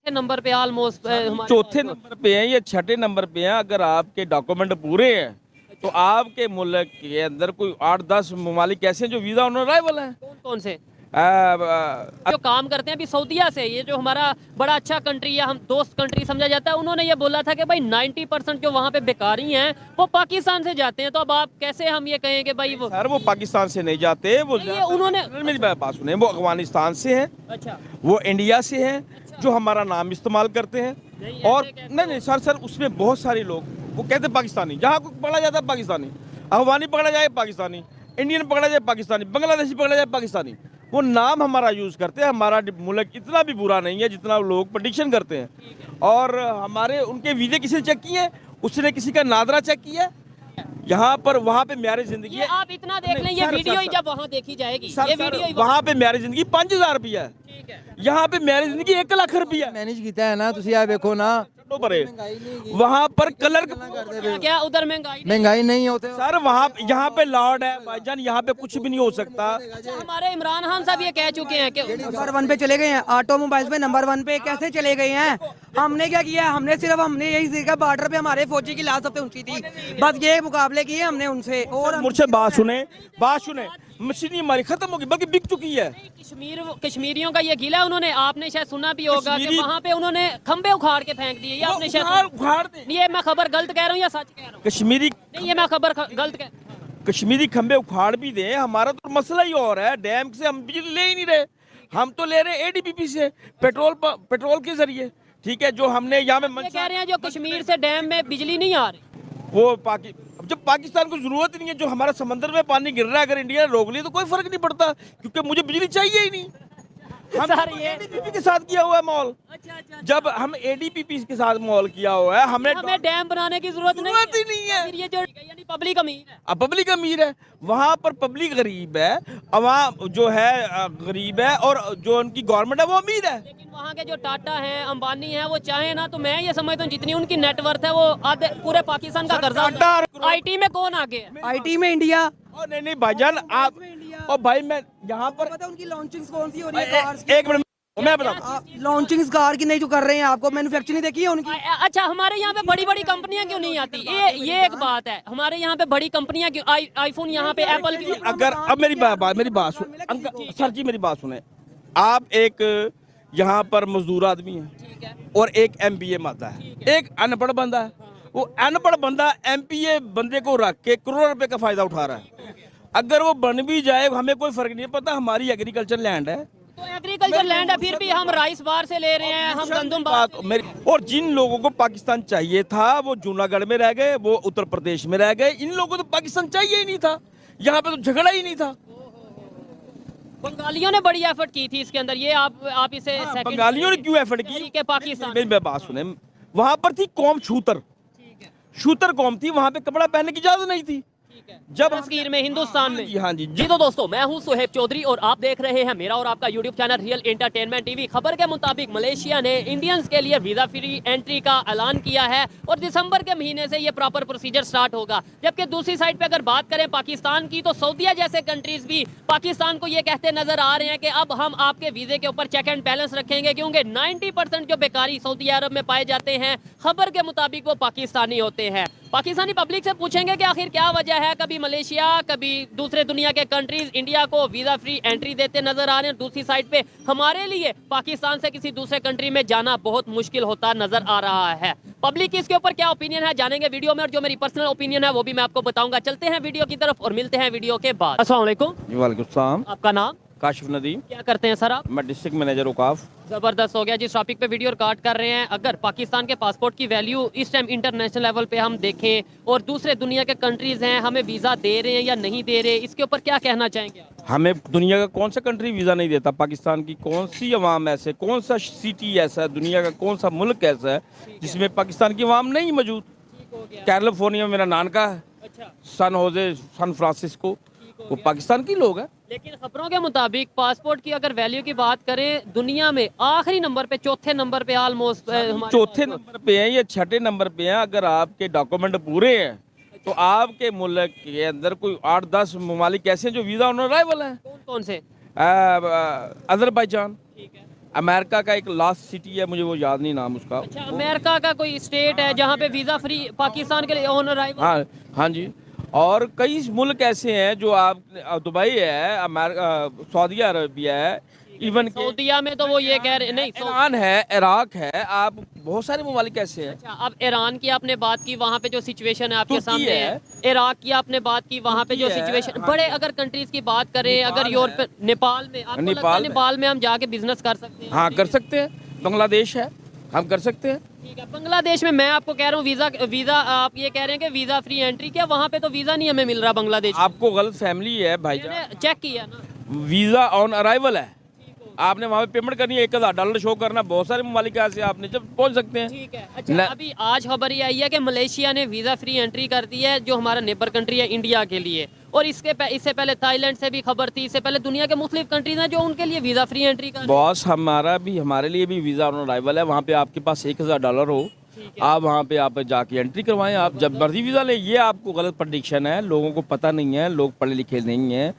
Number पे almost चौथे number पे हैं या छठे नंबर पे हैं। अगर आपके डॉक्यूमेंट पूरे हैं तो आपके मुल्क के अंदर कोई 8-10 ममालिक ऐसे हैं जो वीज़ा ऑन अराइवल हैं। कौन कौन से आ, जो काम करते हैं अभी सऊदीया से, ये जो हमारा बड़ा अच्छा कंट्री या हम दोस्त कंट्री समझा जाता है, उन्होंने ये बोला था कि भाई 90% जो वहाँ पे बेकारी हैं वो पाकिस्तान से जाते हैं। तो अब आप कैसे हम ये कहें कि भाई वो सर वो पाकिस्तान से नहीं जाते, वो नहीं, ये उन्होंने मेरी बात सुने, वो अफगानिस्तान से हैं, अच्छा वो इंडिया से हैं, जो हमारा नाम इस्तेमाल करते हैं। नहीं, और ऐसे कैसे नहीं सर उसमें बहुत सारे लोग वो कहते हैं पाकिस्तानी, जहाँ को पकड़ा जाता है पाकिस्तानी, अफगानी पकड़ा जाए पाकिस्तानी, इंडियन पकड़ा जाए पाकिस्तानी, बांग्लादेशी पकड़ा जाए पाकिस्तानी, वो नाम हमारा यूज़ करते हैं। हमारा मुल्क इतना भी बुरा नहीं है जितना लोग प्रेडिक्शन करते हैं। और हमारे उनके वीज़े किसी ने चेक किए हैं? उसने किसी का नादरा चेक किया है? यहाँ पर वहाँ पे म्यारी जिंदगी ये है। आप इतना देख लें, ये सर, वीडियो सर, ही सर। जब वहाँ देखी जाएगी, सर, ये सर, वीडियो ही वहाँ पे म्यारी जिंदगी 5000 रुपया है, ठीक है। यहाँ पे म्यारी जिंदगी 1 लाख रुपया है। मैनेज किया है ना, तुम आ देखो ना, वहाँ पर कलर क्या उधर महंगाई नहीं? महंगाई नहीं होते। सर वहाँ यहाँ पे लॉर्ड है भाईजान, यहाँ पे कुछ भी नहीं हो सकता। अच्छा, हमारे इमरान खान साहब ये कह चुके हैं कि नंबर 1 पे चले गए हैं, ऑटोमोबाइल्स में नंबर 1 पे कैसे चले गए हैं? हमने क्या किया? हमने यही सीखा, बॉर्डर पे हमारे फौजी की लाश सबसे ऊंची थी, बस ये मुकाबले किए हमने उनसे। और मुझसे बात सुने, मशीनी हमारी खत्म होगी, बल्कि बिक चुकी है। कश्मीरियों का ये गिला उन्होंने, आपने शायद सुना भी होगा कि कश्मीरी- वहाँ पे उन्होंने खंबे उखाड़ के फेंक दिए। ये आपने शायद उखाड़ दे। ये मैं खबर गलत कह रहा हूँ या सच कह रहा हूँ? कश्मीरी नहीं, ये मैं खबर गलत कह कश्मीरी खंबे उखाड़ भी दें, हमारा तो मसला ही और है। डैम से हम बिजली ले ही नहीं रहे, हम तो ले रहे एडीपीपी से, पेट्रोल के जरिए। ठीक है, जो हमने यहाँ में ये कह रहे हैं जो कश्मीर से डैम में बिजली नहीं आ रही। वो जब पाकिस्तान को जरूरत ही नहीं है, जो हमारा समंदर में पानी गिर रहा है, अगर इंडिया ने रोक लिया तो कोई फर्क नहीं पड़ता, क्योंकि मुझे बिजली चाहिए ही नहीं। हम सर, ये एडीपीपी के साथ किया हुआ है मॉल। अच्छा, जब हम एडीपीपी के साथ मॉल किया हुआ है, हमें डैम बनाने की जरूरत जरूरत ही नहीं है। फिर ये जो यानी पब्लिक अमीर है। अब पब्लिक अमीर है, वहाँ पर पब्लिक गरीब है, अवाम जो है गरीब है, और जो उनकी गवर्नमेंट है वो अमीर है। लेकिन वहाँ के जो टाटा हैं, अंबानी हैं, वो चाहे ना तो मैं ये समझता हूँ जितनी उनकी नेटवर्थ है वो आधे पूरे पाकिस्तान का कर्जा। टाटा आईटी में कौन आगे है? आईटी में इंडिया, नहीं भाईजान, आप और भाई मैं यहाँ पर पता है उनकी लॉन्चिंग्स कौन सी हो रही है कार्स की? एक मिनट मैं बताऊँ। लॉन्चिंग्स कार की नहीं जो कर रहे हैं, आपको मैन्युफैक्चरिंग देखी है उनकी? अच्छा, हमारे यहाँ पे बड़ी बड़ी कंपनियां क्यों नहीं आती? ये एक बात है, हमारे यहाँ पे बड़ी कंपनियां क्यों, आईफोन यहाँ पे एप्पल की। अगर अब मेरी बात सुन अंकल, सर जी मेरी बात सुने। आप एक यहाँ पर मजदूर आदमी है ठीक है, और एक एमबीए माता है, एक अनपढ़ बंदा है। वो अनपढ़ बंदा एमपीए बंदे को रख के करोड़ों रुपए का फायदा उठा रहा है। अगर वो बन भी जाए हमें कोई फर्क नहीं पता, हमारी एग्रीकल्चर लैंड है। तो एग्रीकल्चर लैंड है, फिर भी हम राइस बाहर से ले रहे हैं, हम गंदम बाहर। बात मेरी, और जिन लोगों को पाकिस्तान चाहिए था वो जूनागढ़ में रह गए, वो उत्तर प्रदेश में रह गए। इन लोगों को तो पाकिस्तान चाहिए ही नहीं था, यहाँ पे तो झगड़ा ही नहीं था। बंगालियों ने बड़ी एफर्ट की थी इसके अंदर, ये आप इसे second- बंगालियों ने क्यों एफर्ट की? के पाकिस्तान मेरी बात सुने, वहां पर थी कौम शूतर कौम थी, वहां पे कपड़ा पहनने की इजाजत नहीं थी। जब तस्कीर में हिंदुस्तान में। हाँ जी जी तो दोस्तों, मैं हूं सुहेब चौधरी और आप देख रहे हैं मेरा और आपका YouTube channel real entertainment TV. खबर के मुताबिक मलेशिया ने इंडियंस के लिए वीजा फ्री एंट्री का ऐलान किया है और दिसंबर के महीने से ये प्रॉपर प्रोसीजर स्टार्ट होगा। जबकि दूसरी साइड पे अगर बात करें पाकिस्तान की, तो सऊदीया जैसे कंट्रीज भी पाकिस्तान को ये कहते नजर आ रहे हैं कि अब हम आपके वीजे के ऊपर चेक एंड बैलेंस रखेंगे, क्योंकि 90% जो बेकारी सऊदी अरब में पाए जाते हैं खबर के मुताबिक वो पाकिस्तानी होते हैं। पाकिस्तानी पब्लिक से पूछेंगे कि आखिर क्या वजह है, कभी मलेशिया कभी दूसरे दुनिया के कंट्रीज इंडिया को वीजा फ्री एंट्री देते नजर आ रहे हैं। दूसरी साइड पे हमारे लिए पाकिस्तान से किसी दूसरे कंट्री में जाना बहुत मुश्किल होता नजर आ रहा है। पब्लिक की इसके ऊपर क्या ओपिनियन है जानेंगे वीडियो में, और जो मेरी पर्सनल ओपिनियन है वो भी मैं आपको बताऊंगा। चलते हैं वीडियो की तरफ और मिलते हैं वीडियो के बाद। अस्सलाम वालेकुम। वालेकुम सलाम। आपका नाम? काशिफ नदीम। क्या करते हैं सर आप? मैं डिस्ट्रिक्ट मैनेजर औकाफ। जबरदस्त हो गया। जिस टॉपिक पे वीडियो रिकॉर्ड कर रहे हैं, अगर पाकिस्तान के पासपोर्ट की वैल्यू इस टाइम इंटरनेशनल लेवल पे हम देखें और दूसरे दुनिया के कंट्रीज हैं हमें वीजा दे रहे हैं या नहीं दे रहे, इसके ऊपर क्या कहना चाहेंगे आप? हमें दुनिया का कौन सा कंट्री वीजा नहीं देता? पाकिस्तान की कौन सी अवाम ऐसे, कौन सा सिटी ऐसा है, दुनिया का कौन सा मुल्क ऐसा है जिसमें पाकिस्तान की अवाम नहीं मौजूद? कैलिफोर्निया में मेरा नानका है, अच्छा, सन होजे, सन फ्रांसिस्को, वो पाकिस्तान के लोग हैं। लेकिन खबरों के मुताबिक पासपोर्ट की अगर वैल्यू की बात करें, दुनिया में आखिरी नंबर पे, चौथे नंबर पे ऑलमोस्ट चौथे नंबर पे हैं या छठे नंबर पे हैं। अगर आपके डॉक्यूमेंट पूरे हैं तो आपके मुल्क के अंदर कोई 8-10 ममालिक ऐसे हैं जो वीज़ा ऑन अराइवल हैं। कौन कौन से? अजरबैजान, ठीक है, अमेरिका का एक लास्ट सिटी है, मुझे वो याद नहीं नाम उसका। अच्छा, अमेरिका का कोई स्टेट है जहाँ पे वीजा फ्री पाकिस्तान के लिए ऑन अराइवल? हाँ हाँ जी। और कई मुल्क ऐसे हैं जो आप, दुबई है, अमेरिका, सऊदी अरबिया है, इवन सऊदीया में तो वो ये कह रहे नहीं ईरान है, इराक है, आप बहुत सारे ममालिक ऐसे हैं। अच्छा, अब ईरान की आपने बात की, वहाँ पे जो सिचुएशन है आपके तुर्की सामने है। है। इराक की आपने बात की, वहाँ पे जो तुर्की है। सिचुएशन, हाँ। बड़े अगर कंट्रीज की बात करें, नेपाल अगर यूरोप, है। नेपाल में आपको लगता है नेपाल में हम जाके बिजनेस कर सकते हैं? हाँ कर सकते हैं, बांग्लादेश है, हम कर सकते हैं। ठीक है, बांग्लादेश में मैं आपको कह रहा हूँ वीजा आप ये कह रहे हैं कि वीजा फ्री एंट्री, क्या वहाँ पे तो वीजा नहीं हमें मिल रहा बांग्लादेश? आपको गलत फैमिली है भाईजान, मैंने चेक किया ना। वीजा ऑन अराइवल है, आपने वहाँ पे पेमेंट करनी है, $1000 शो करना, बहुत सारे ममालिक ऐसे आपने जब पहुँच सकते हैं। ठीक है। अच्छा, अभी आज खबर ये आई है कि मलेशिया ने वीजा फ्री एंट्री कर दी है, जो हमारा नेबर कंट्री है इंडिया के लिए, और इससे पहले थाईलैंड से भी खबर थी, इससे पहले दुनिया के मुख्तलिफ कंट्रीज हैं जो उनके लिए वीजा फ्री एंट्री कर। बॉस हमारे लिए भी वीजा ऑन अराइवल है, वहाँ पे आपके पास $1000 हो, आप वहाँ पे आप जाके एंट्री करवाएं, आप जब मर्जी वीजा लें। ये आपको गलत प्रेडिक्शन है, लोगों को पता नहीं है, लोग पढ़े लिखे नहीं हैं,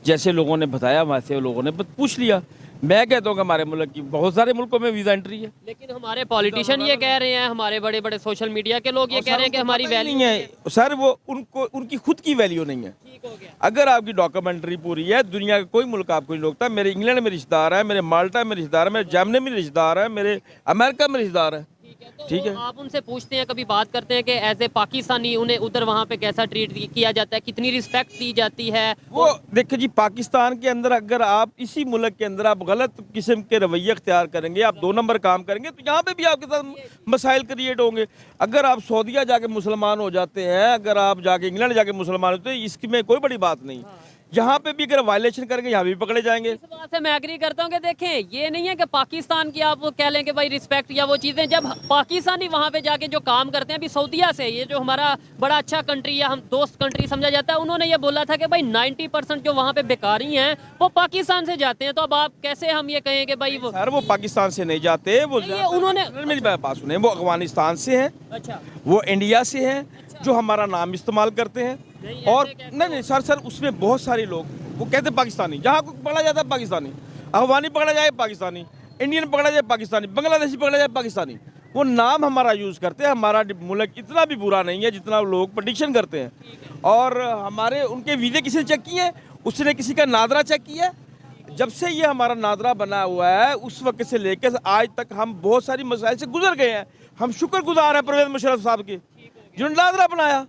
जैसे लोगों ने बताया वैसे लोगों ने पूछ लिया। मैं कहता हूँ कि हमारे मुल्क की बहुत सारे मुल्कों में वीजा एंट्री है, लेकिन हमारे पॉलिटिशियन ये कह रहे हैं, हमारे बड़े बड़े सोशल मीडिया के लोग ये कह रहे हैं कि हमारी वैल्यू नहीं है सर, वो उनको उनकी खुद की वैल्यू नहीं है। ठीक हो गया। अगर आपकी डॉक्यूमेंट्री पूरी है, दुनिया का कोई मुल्क आपको नहीं रोकता। मेरे इंग्लैंड में रिश्तेदार है, मेरे माल्टा में रिश्तेदार है, मेरे जर्मनी में रिश्तेदार है, मेरे अमेरिका में रिश्तेदार है। ठीक है, आप उनसे पूछते हैं, कभी बात करते हैं कि एज ए पाकिस्तानी उन्हें उधर वहाँ पे कैसा ट्रीट किया जाता है, कितनी रिस्पेक्ट दी जाती है? वो देखिए जी, पाकिस्तान के अंदर अगर आप इसी मुल्क के अंदर आप गलत किस्म के रवैये अख्तियार करेंगे, आप 2 नंबर काम करेंगे, तो यहाँ पे भी आपके साथ मसाइल क्रिएट होंगे। अगर आप सऊदीया जाके मुसलमान हो जाते हैं, अगर आप जाके इंग्लैंड जाके मुसलमान होते हैं, इसमें कोई बड़ी बात नहीं। यहाँ पे भी अगर वायलेशन करेंगे, यहाँ भी पकड़े जाएंगे। इस बात से मैं एग्री करता हूँ कि देखें, ये नहीं है कि पाकिस्तान की आप कह लें कि भाई रिस्पेक्ट या वो चीज़ें, जब पाकिस्तानी वहाँ पे जाके जो काम करते हैं, अभी सऊदीया से, ये जो हमारा बड़ा अच्छा कंट्री है, हम दोस्त कंट्री समझा जाता है, उन्होंने ये बोला था कि भाई 90% जो वहाँ पे बेकारी हैं वो पाकिस्तान से जाते हैं। तो अब आप कैसे हम ये कहें कि भाई वो, सर वो पाकिस्तान से नहीं जाते, वो ये उन्होंने, मेरी बात सुने, वो अफगानिस्तान से हैं, अच्छा वो इंडिया से हैं, जो हमारा नाम इस्तेमाल करते हैं। और नहीं सर उसमें बहुत सारे लोग वो कहते पाकिस्तानी, जहाँ को पकड़ा जाता है पाकिस्तानी, अफगानी पकड़ा जाए पाकिस्तानी, इंडियन पकड़ा जाए पाकिस्तानी, बांग्लादेशी पकड़ा जाए पाकिस्तानी, वो नाम हमारा यूज़ करते हैं। हमारा मुल्क इतना भी बुरा नहीं है जितना लोग प्रेडिक्शन करते हैं। और हमारे उनके वीज़े किसी ने चेक किए हैं? उसने किसी का नादरा चेक किया है? जब से ये हमारा नादरा बना हुआ है उस वक्त से लेकर आज तक हम बहुत सारी मसाइल से गुजर गए हैं। हम शुक्रगुजार हैं परवेज़ मुशर्रफ साहब के, जिन्होंने नादरा बनाया।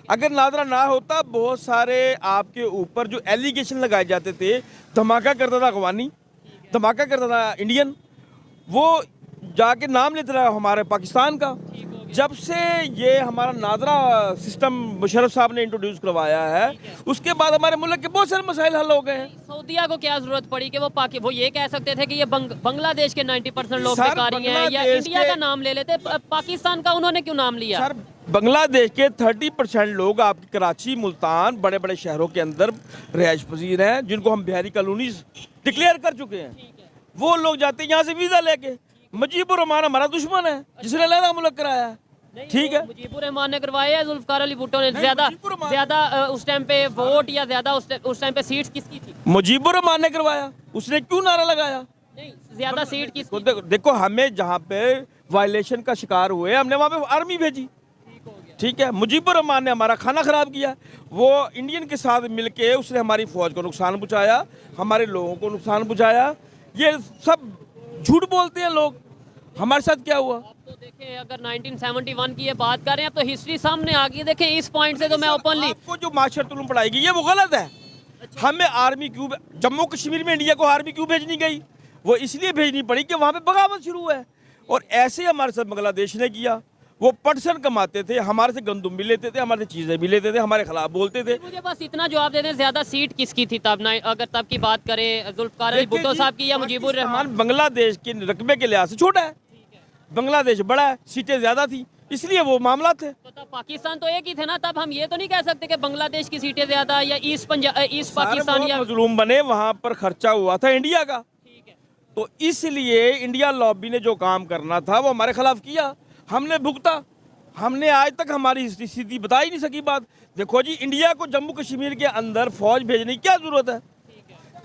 अगर नादरा ना होता, बहुत सारे आपके ऊपर जो एलिगेशन लगाए जाते थे, धमाका करता था अफगानी, धमाका करता था इंडियन, वो जाके नाम लेते रहा हमारे पाकिस्तान का। जब से ये हमारा नादरा सिस्टम मुशर्रफ साहब ने इंट्रोड्यूस करवाया है, उसके बाद हमारे मुल्क के बहुत सारे मसाइल हल हो गए हैं। सऊदीया को क्या जरूरत पड़ी कि वो ये कह सकते थे कि ये बांग्लादेश के 90% लोग सर, बेकारी हैं, या बांग्लादेश इंडिया के- का नाम ले लेते, पाकिस्तान का उन्होंने क्यों नाम लिया? सर बांग्लादेश के 30% लोग आपकी कराची, मुल्तान, बड़े बड़े शहरों के अंदर रिहाइश पजीर हैं, जिनको हम बिहारी कॉलोनीज डिक्लेयर कर चुके हैं। वो लोग जाते हैं यहाँ से वीज़ा लेके। मुजीबुर रहमान हमारा दुश्मन है, जिसने अलग मुल्क कराया है। ठीक है, मुजीबुर रहमान ने करवाया है, जुल्फकार अली भुट्टो ने। नहीं, मुजीबुर रहमान- ज्यादा उस टाइम पे वोट या ज्यादा उस टाइम पे सीट्स किसकी थी? मुजीबुर रहमान ने करवाया, उसने क्यों नारा लगाया? नहीं, ज्यादा सीट किसकी? देखो हमें जहाँ पे वायलेशन का शिकार हुए, हमने वहाँ पे आर्मी भेजी। ठीक है, मुजीबुर रहमान ने हमारा खाना खराब किया, वो इंडियन के साथ मिलके उसने हमारी फौज को नुकसान पहुँचाया, हमारे लोगों को नुकसान पहुँचाया। ये सब झूठ बोलते हैं लोग। हमारे साथ क्या हुआ? तो देखें, अगर 1971 की ये बात कर रहे हैं, तो हिस्ट्री सामने आ गई। देखें, इस पॉइंट से तो मैं ओपनली, आपको जो माशरत उलूम पढ़ाएगी ये वो गलत है। हमें आर्मी क्यों, जम्मू कश्मीर में इंडिया को आर्मी क्यों भेजनी गई? वो इसलिए भेजनी पड़ी कि वहाँ पे बगावत शुरू है। और ऐसे ही हमारे साथ बांग्लादेश ने किया। वो पर्सन कमाते थे, हमारे से गंदुम भी लेते थे, हमारे से चीज़ें भी लेते थे, हमारे खिलाफ बोलते थे। मुझे बस इतना जवाब दे दें, ज्यादा सीट किसकी थी तब? अगर तब की बात करें, जुल्फकार अली भुट्टो साहब की या मुजीबुर रहमान? पाकिस्तान बांग्लादेश के रकबे के लिहाज से छोटा है, बांग्लादेश बड़ा है, सीटें ज्यादा थी, इसलिए वो मामला थे। तो तब पाकिस्तान तो एक ही थे ना। तब हम ये तो नहीं कह सकते कि बांग्लादेश की सीटें ज्यादा या ईस्ट पाकिस्तान या, मजलूम बने, वहाँ पर खर्चा हुआ था इंडिया का। तो इसलिए इंडिया लॉबी ने जो काम करना था वो हमारे खिलाफ किया, हमने भुगता। हमने आज तक हमारी स्थिति बता ही नहीं सकी बात। देखो जी, इंडिया को जम्मू कश्मीर के अंदर फौज भेजने की क्या जरूरत है?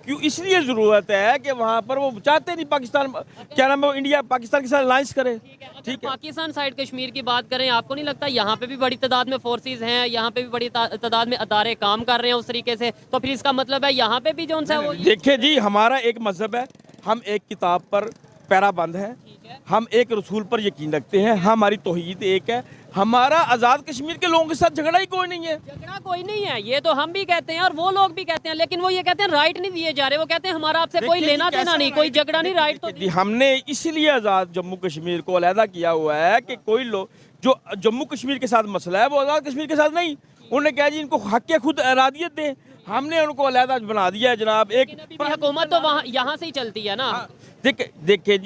क्यों इसलिए ज़रूरत है कि वहाँ पर वो चाहते नहीं पाकिस्तान, क्या नाम है, इंडिया पाकिस्तान के साथ अलायंस करे। ठीक है, पाकिस्तान साइड कश्मीर की बात करें, आपको नहीं लगता यहाँ पे भी बड़ी तादाद में फोर्सेस हैं, यहाँ पे भी बड़ी तादाद में अदारे काम कर रहे हैं उस तरीके से, तो फिर इसका मतलब है यहाँ पे भी जो उनसे वो देखिए जी, हमारा एक मजहब है, हम एक किताब पर पैराबंद हैं, हम एक रसूल पर यकीन रखते हैं, हमारी तौहीद एक है, हमारा आज़ाद कश्मीर के लोगों के साथ झगड़ा ही कोई नहीं है। झगड़ा कोई नहीं है, ये तो हम भी कहते हैं और वो लोग भी कहते हैं, लेकिन वो ये कहते हैं राइट नहीं दिए जा रहे, वो कहते हैं हमारा आपसे कोई देखिए लेना जी, देना कैसा नहीं, कोई झगड़ा नहीं, राइट तो जी, हमने इसलिए आज़ाद जम्मू कश्मीर को अलहदा किया हुआ है कि कोई लोग जो जम्मू कश्मीर के साथ मसला है वो आज़ाद कश्मीर के साथ नहीं, उन्होंने कहा जी इनको हक खुद इरादियत दें, हमने उनको अलहदा बना दिया है जनाब। एक हुकूमत तो वहाँ यहाँ से ही चलती है ना। देखिए